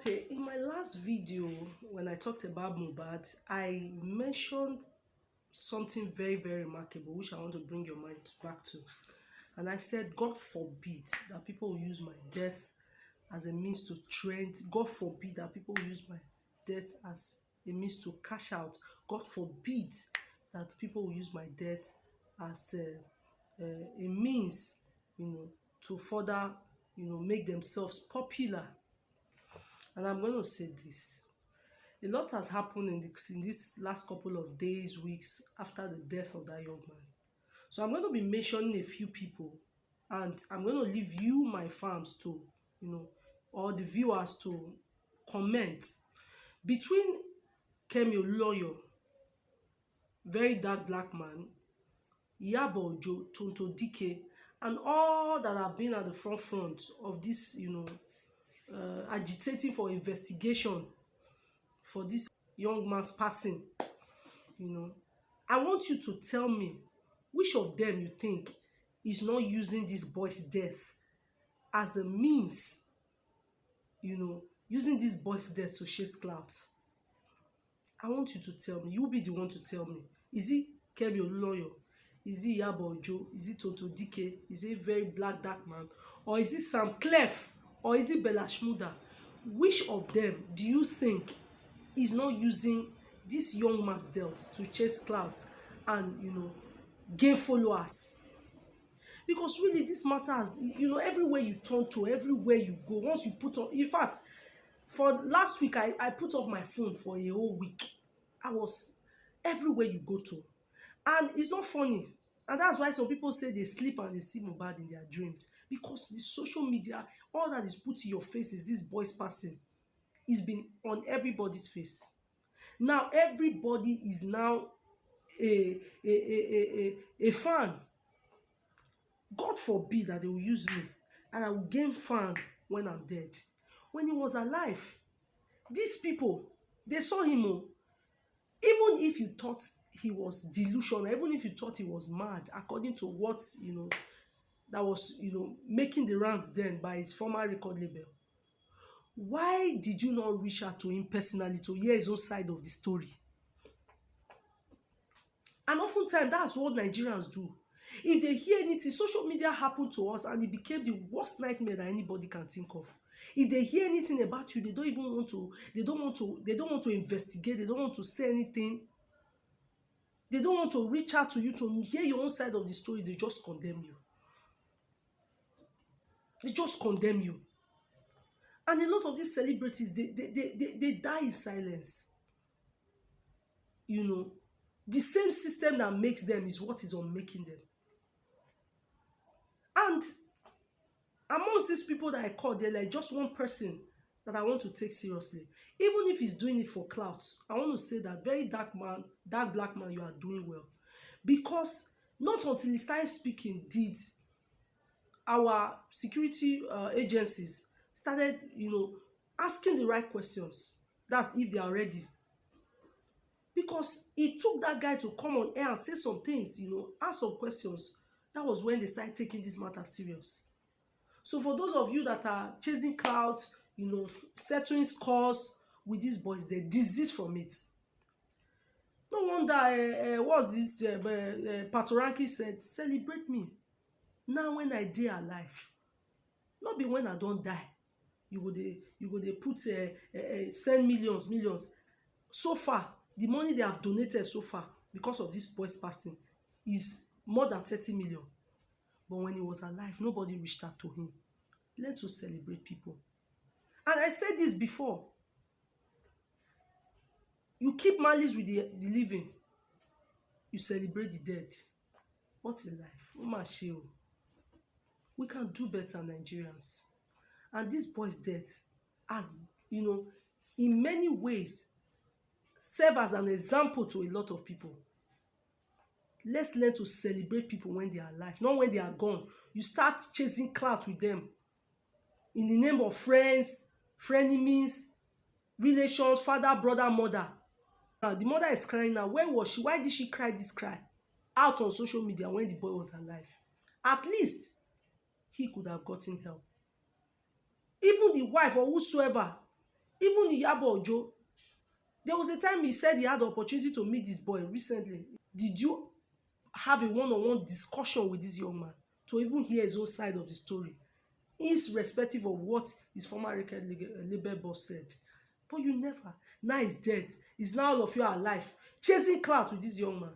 Okay, in my last video, when I talked about Mohbad, I mentioned something very, very remarkable, which I want to bring your mind back to. And I said, God forbid that people will use my death as a means to trend. God forbid that people will use my death as a means to cash out. God forbid that people will use my death as a means, to further, make themselves popular. And I'm going to say this. A lot has happened in this last couple of days, weeks after the death of that young man. So I'm going to be mentioning a few people, and I'm going to leave you, my fans, to, or the viewers to comment. Between Kemi Oloyo, very dark black man, Iyabo Ojo, Tonto Dike, and all that have been at the front of this, agitating for investigation for this young man's passing, I want you to tell me which of them you think is not using this boy's death as a means, using this boy's death to chase clout. I want you to tell me. You'll be the one to tell me. Is it Kemi Oloyo? Is it Iyabo Ojo? Is it Tonto Dike? Is it a very black dark man? Or is it Sam Clef? Or is it Bella Shmurda? Which of them do you think is not using this young man's death to chase clouds and gain followers? Because really this matters, everywhere you turn to, everywhere you go, once you put on, in fact, for last week I put off my phone for a whole week. I was everywhere you go to, and it's not funny. And that's why some people say they sleep and they see Mohbad in their dreams, because the social media, all that is put in your face is this boy's passing. It's been on everybody's face. Now everybody is now a fan. God forbid that they will use me and I will gain fan when I'm dead. When he was alive, these people, they saw him. Even if you thought he was delusional, even if you thought he was mad, according to what, that was, making the rounds then by his former record label, why did you not reach out to him personally to hear his own side of the story? And oftentimes, that's what Nigerians do. If they hear anything, social media happened to us and it became the worst nightmare that anybody can think of. If they hear anything about you, they don't even want to, they don't want to investigate, they don't want to say anything. They don't want to reach out to you to hear your own side of the story. They just condemn you. They just condemn you. And a lot of these celebrities, they die in silence. The same system that makes them is what is unmaking them. And amongst these people that I call, they're like just one person that I want to take seriously. Even if he's doing it for clout, I want to say that very dark black man, you are doing well. Because not until he started speaking did our security agencies started, asking the right questions. That's if they are ready. Because it took that guy to come on air and say some things, ask some questions. That was when they started taking this matter serious. So for those of you that are chasing clout, settling scores with these boys, they're diseased from it. No wonder, what's this? Patoranki said, celebrate me. Now when I die alive, not be when I don't die. You go they put send millions. So far, the money they have donated so far because of this boy's passing is more than 30 million. But when he was alive, nobody reached out to him. Learn to celebrate people. And I said this before. You keep malice with the living. You celebrate the dead. What a life. We can do better, Nigerians. And this boy's death has, in many ways, serve as an example to a lot of people. Let's learn to celebrate people when they are alive, not when they are gone. You start chasing clout with them in the name of friends, frenemies, relations, father, brother, mother. Now, the mother is crying now. Where was she? Why did she cry this cry? Out on social media when the boy was alive. At least he could have gotten help. Even the wife or whosoever, Even Iyabo Ojo, there was a time he said he had the opportunity to meet this boy recently. Did you have a one-on-one discussion with this young man to even hear his own side of the story, irrespective of what his former record label boss said? But you never. Now he's dead. It's now all of you are alive, chasing clout with this young man,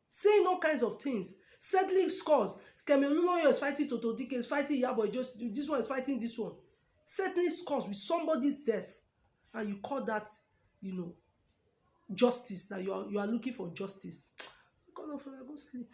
saying all kinds of things, settling scores. Kemi Olunloyo is fighting Toto Dike, is fighting Iyabo, just this one is fighting this one, settling scores with somebody's death, and you call that, you know, justice? That you are looking for justice? God of go sleep.